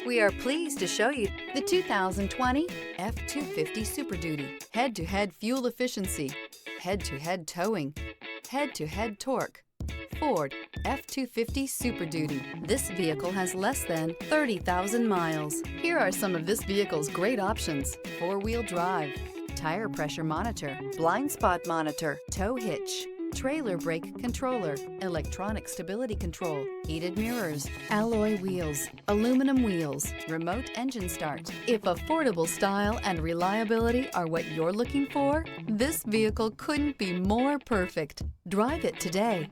We are pleased to show you the 2020 F-250 Super Duty. Head-to-head fuel efficiency, head-to-head towing, head-to-head torque. Ford F-250 Super Duty. This vehicle has less than 30,000 miles. Here are some of this vehicle's great options: four-wheel drive, tire pressure monitor, blind spot monitor, tow hitch, trailer brake controller, electronic stability control, heated mirrors, alloy wheels, aluminum wheels, remote engine start. If affordable style and reliability are what you're looking for, this vehicle couldn't be more perfect. Drive it today.